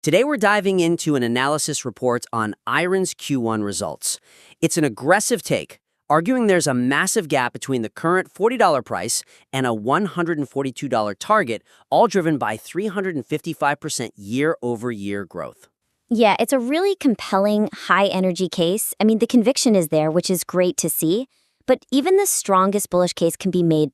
Today we're diving into an analysis report on IREN's Q1 results. It's an aggressive take, arguing there's a massive gap between the current $40 price and a $142 target, all driven by 355% year-over-year growth. Yeah, it's a really compelling, high-energy case. I mean, the conviction is there, which is great to see. But even the strongest bullish case can be made,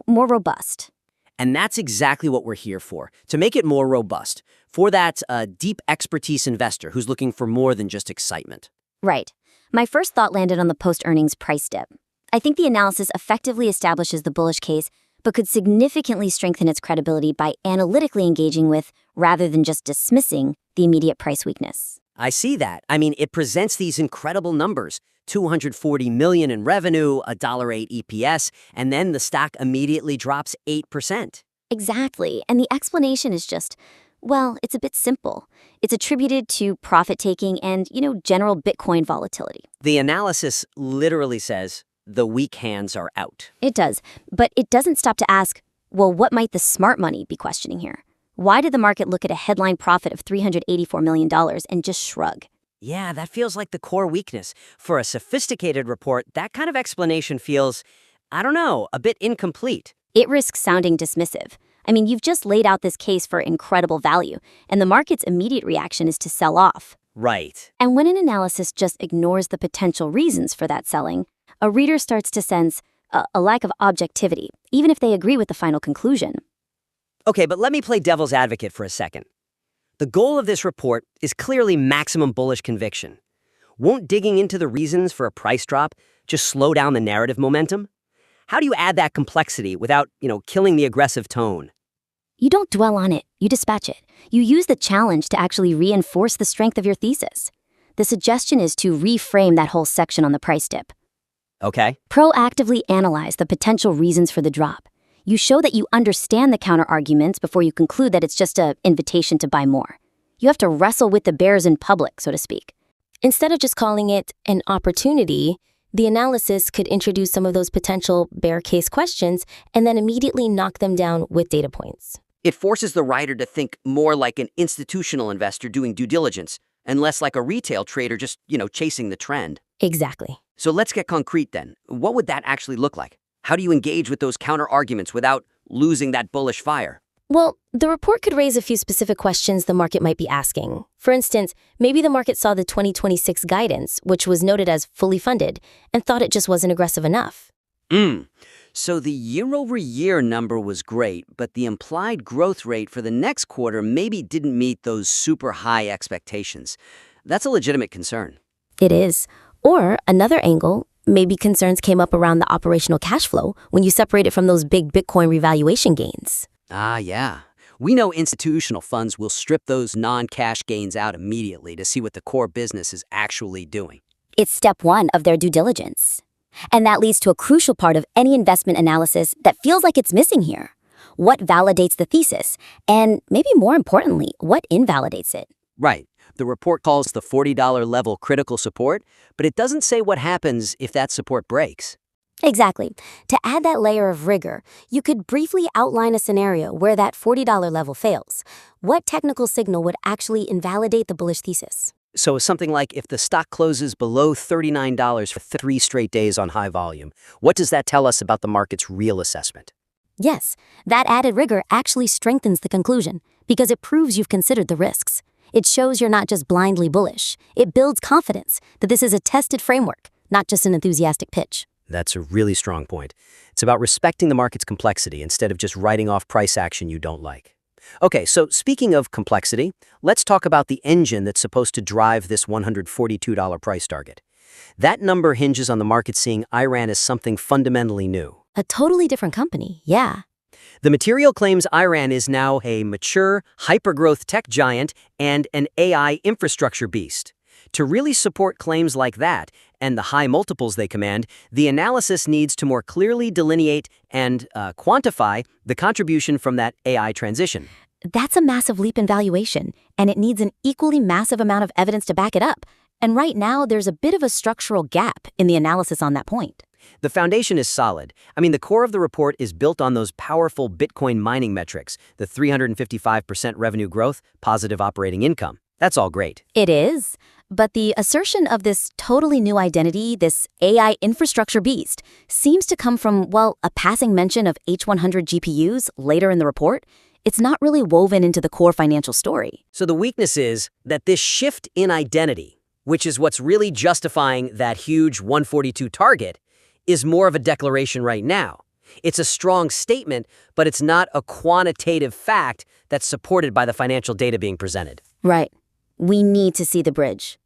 more robust. And that's exactly what we're here for, to make it more robust, for that deep expertise investor who's looking for more than just excitement. Right. My first thought landed on the post-earnings price dip. I think the analysis effectively establishes the bullish case, but could significantly strengthen its credibility by analytically engaging with, rather than just dismissing, the immediate price weakness. I see that. I mean, it presents these incredible numbers, $240 million in revenue, $1.08 EPS, and then the stock immediately drops 8%. Exactly. And the explanation is just, well, it's a bit simple. It's attributed to profit-taking and, general Bitcoin volatility. The analysis literally says the weak hands are out. It does. But it doesn't stop to ask, well, what might the smart money be questioning here? Why did the market look at a headline profit of $384 million and just shrug? Yeah, that feels like the core weakness. For a sophisticated report, that kind of explanation feels, a bit incomplete. It risks sounding dismissive. I mean, you've just laid out this case for incredible value, and the market's immediate reaction is to sell off. Right. And when an analysis just ignores the potential reasons for that selling, a reader starts to sense a lack of objectivity, even if they agree with the final conclusion. Okay, but let me play devil's advocate for a second. The goal of this report is clearly maximum bullish conviction. Won't digging into the reasons for a price drop just slow down the narrative momentum? How do you add that complexity without, killing the aggressive tone? You don't dwell on it, you dispatch it. You use the challenge to actually reinforce the strength of your thesis. The suggestion is to reframe that whole section on the price dip. Okay. Proactively analyze the potential reasons for the drop. You show that you understand the counter-arguments before you conclude that it's just an invitation to buy more. You have to wrestle with the bears in public, so to speak. Instead of just calling it an opportunity, the analysis could introduce some of those potential bear case questions and then immediately knock them down with data points. It forces the writer to think more like an institutional investor doing due diligence and less like a retail trader just, chasing the trend. Exactly. So let's get concrete then. What would that actually look like? How do you engage with those counter-arguments without losing that bullish fire? Well, the report could raise a few specific questions the market might be asking. For instance, maybe the market saw the 2026 guidance, which was noted as fully funded, and thought it just wasn't aggressive enough. So the year-over-year number was great, but the implied growth rate for the next quarter maybe didn't meet those super high expectations. That's a legitimate concern. It is. Or another angle, maybe concerns came up around the operational cash flow when you separate it from those big Bitcoin revaluation gains. Ah, yeah. We know institutional funds will strip those non-cash gains out immediately to see what the core business is actually doing. It's step one of their due diligence. And that leads to a crucial part of any investment analysis that feels like it's missing here. What validates the thesis? And maybe more importantly, what invalidates it? Right. The report calls the $40 level critical support, but it doesn't say what happens if that support breaks. Exactly. To add that layer of rigor, you could briefly outline a scenario where that $40 level fails. What technical signal would actually invalidate the bullish thesis? So something like if the stock closes below $39 for 3 straight days on high volume, what does that tell us about the market's real assessment? Yes, that added rigor actually strengthens the conclusion because it proves you've considered the risks. It shows you're not just blindly bullish. It builds confidence that this is a tested framework, not just an enthusiastic pitch. That's a really strong point. It's about respecting the market's complexity instead of just writing off price action you don't like. Okay, so speaking of complexity, let's talk about the engine that's supposed to drive this $142 price target. That number hinges on the market seeing IREN as something fundamentally new. A totally different company, yeah. The material claims IREN is now a mature, hypergrowth tech giant and an AI infrastructure beast. To really support claims like that and the high multiples they command, the analysis needs to more clearly delineate and quantify the contribution from that AI transition. That's a massive leap in valuation, and it needs an equally massive amount of evidence to back it up. And right now, there's a bit of a structural gap in the analysis on that point. The foundation is solid. I mean, the core of the report is built on those powerful Bitcoin mining metrics, the 355% revenue growth, positive operating income. That's all great. It is. But the assertion of this totally new identity, this AI infrastructure beast, seems to come from, well, a passing mention of H100 GPUs later in the report. It's not really woven into the core financial story. So the weakness is that this shift in identity, which is what's really justifying that huge 142 target, is more of a declaration right now. It's a strong statement, but it's not a quantitative fact that's supported by the financial data being presented. Right. We need to see the bridge.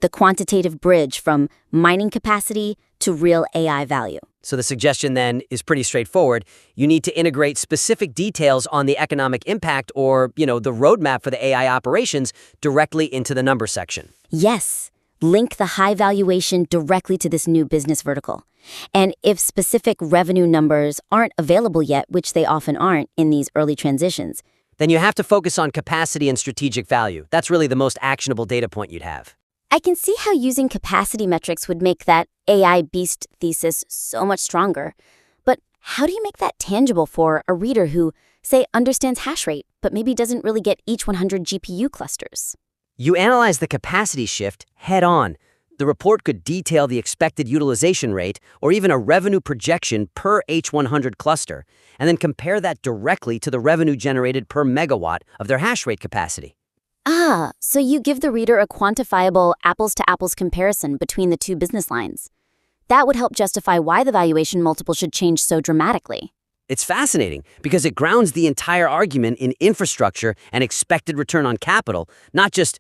The quantitative bridge from mining capacity to real AI value. So the suggestion then is pretty straightforward. You need to integrate specific details on the economic impact or, the roadmap for the AI operations directly into the number section. Yes. Link the high valuation directly to this new business vertical. And if specific revenue numbers aren't available yet, which they often aren't in these early transitions, then you have to focus on capacity and strategic value. That's really the most actionable data point you'd have. I can see how using capacity metrics would make that AI beast thesis so much stronger. But how do you make that tangible for a reader who, say, understands hash rate, but maybe doesn't really get each 100 GPU clusters? You analyze the capacity shift head on. The report could detail the expected utilization rate or even a revenue projection per H100 cluster, and then compare that directly to the revenue generated per megawatt of their hash rate capacity. Ah, so you give the reader a quantifiable apples-to-apples comparison between the two business lines. That would help justify why the valuation multiple should change so dramatically. It's fascinating because it grounds the entire argument in infrastructure and expected return on capital, not just,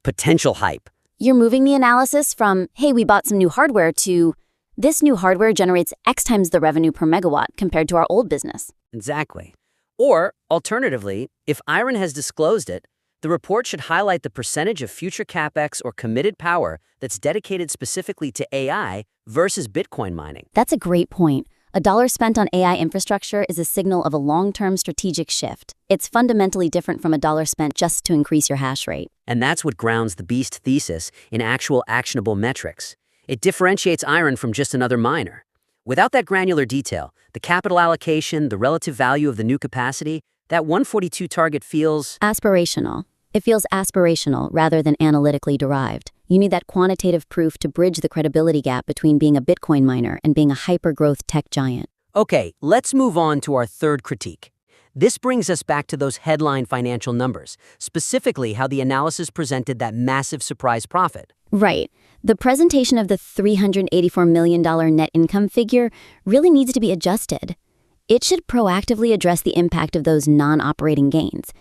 potential hype. You're moving the analysis from, hey, we bought some new hardware to, this new hardware generates X times the revenue per megawatt compared to our old business. Exactly. Or, alternatively, if IREN has disclosed it, the report should highlight the percentage of future CapEx or committed power that's dedicated specifically to AI versus Bitcoin mining. That's a great point. A dollar spent on AI infrastructure is a signal of a long-term strategic shift. It's fundamentally different from a dollar spent just to increase your hash rate. And that's what grounds the beast thesis in actual actionable metrics. It differentiates IREN from just another miner. Without that granular detail, the capital allocation, the relative value of the new capacity, that 142 target feels aspirational. It feels aspirational rather than analytically derived. You need that quantitative proof to bridge the credibility gap between being a Bitcoin miner and being a hyper-growth tech giant. Okay, let's move on to our third critique. This brings us back to those headline financial numbers, specifically how the analysis presented that massive surprise profit. Right. The presentation of the $384 million net income figure really needs to be adjusted. It should proactively address the impact of those non-operating gains.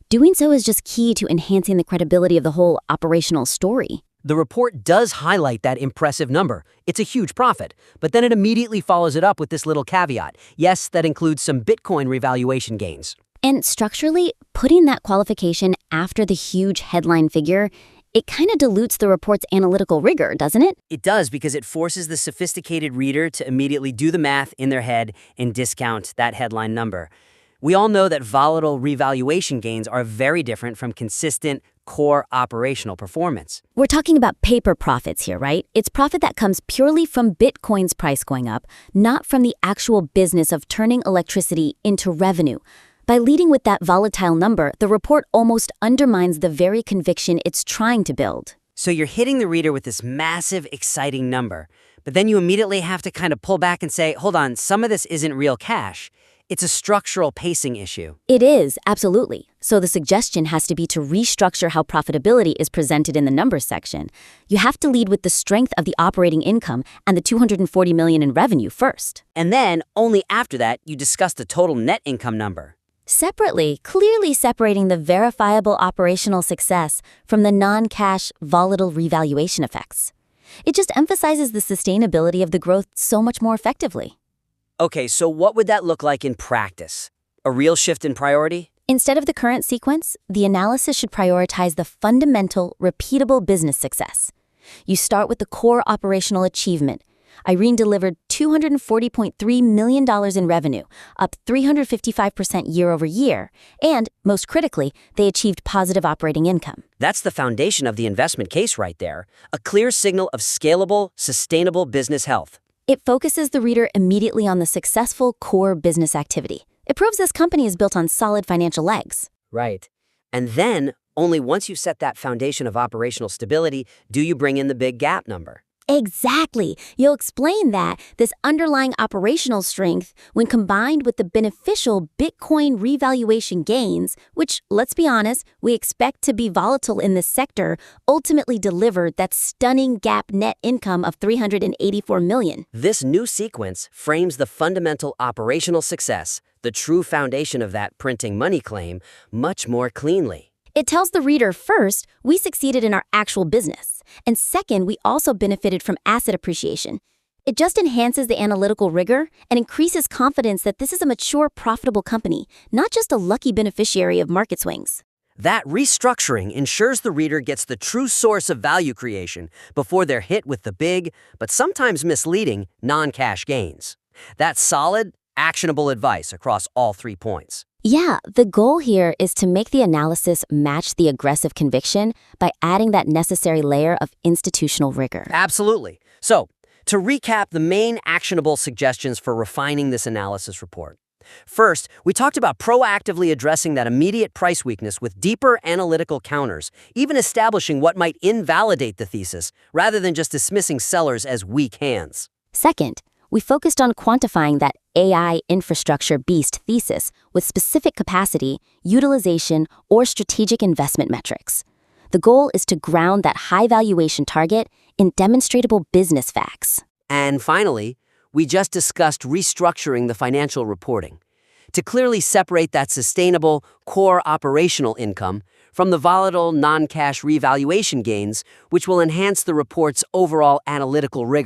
Doing so is just key to enhancing the credibility of the whole operational story. The report does highlight that impressive number. It's a huge profit, but then it immediately follows it up with this little caveat. Yes, that includes some Bitcoin revaluation gains. And structurally, putting that qualification after the huge headline figure, it kind of dilutes the report's analytical rigor, doesn't it? It does, because it forces the sophisticated reader to immediately do the math in their head and discount that headline number. We all know that volatile revaluation gains are very different from consistent, core operational performance. We're talking about paper profits here, right? It's profit that comes purely from Bitcoin's price going up, not from the actual business of turning electricity into revenue. By leading with that volatile number, the report almost undermines the very conviction it's trying to build. So you're hitting the reader with this massive, exciting number, but then you immediately have to kind of pull back and say, hold on, some of this isn't real cash. It's a structural pacing issue. It is, absolutely. So the suggestion has to be to restructure how profitability is presented in the numbers section. You have to lead with the strength of the operating income and the $240 million in revenue first. And then, only after that, you discuss the total net income number. Separately, clearly separating the verifiable operational success from the non-cash, volatile revaluation effects. It just emphasizes the sustainability of the growth so much more effectively. Okay, so what would that look like in practice? A real shift in priority? Instead of the current sequence, the analysis should prioritize the fundamental, repeatable business success. You start with the core operational achievement. IREN delivered $240.3 million in revenue, up 355% year over year, and, most critically, they achieved positive operating income. That's the foundation of the investment case right there, a clear signal of scalable, sustainable business health. It focuses the reader immediately on the successful core business activity. It proves this company is built on solid financial legs. Right. And then, only once you set that foundation of operational stability, do you bring in the big gap number. Exactly. You'll explain that this underlying operational strength, when combined with the beneficial Bitcoin revaluation gains, which, let's be honest, we expect to be volatile in this sector, ultimately delivered that stunning GAAP net income of $384 million. This new sequence frames the fundamental operational success, the true foundation of that printing money claim, much more cleanly. It tells the reader, first, we succeeded in our actual business, and second, we also benefited from asset appreciation. It just enhances the analytical rigor and increases confidence that this is a mature, profitable company, not just a lucky beneficiary of market swings. That restructuring ensures the reader gets the true source of value creation before they're hit with the big, but sometimes misleading, non-cash gains. That's solid, actionable advice across all 3 points. Yeah, the goal here is to make the analysis match the aggressive conviction by adding that necessary layer of institutional rigor. Absolutely. So, to recap the main actionable suggestions for refining this analysis report. First, we talked about proactively addressing that immediate price weakness with deeper analytical counters, even establishing what might invalidate the thesis, rather than just dismissing sellers as weak hands. Second, we focused on quantifying that AI infrastructure beast thesis with specific capacity, utilization, or strategic investment metrics. The goal is to ground that high valuation target in demonstrable business facts. And finally, we just discussed restructuring the financial reporting to clearly separate that sustainable, core operational income from the volatile, non-cash revaluation gains, which will enhance the report's overall analytical rigor.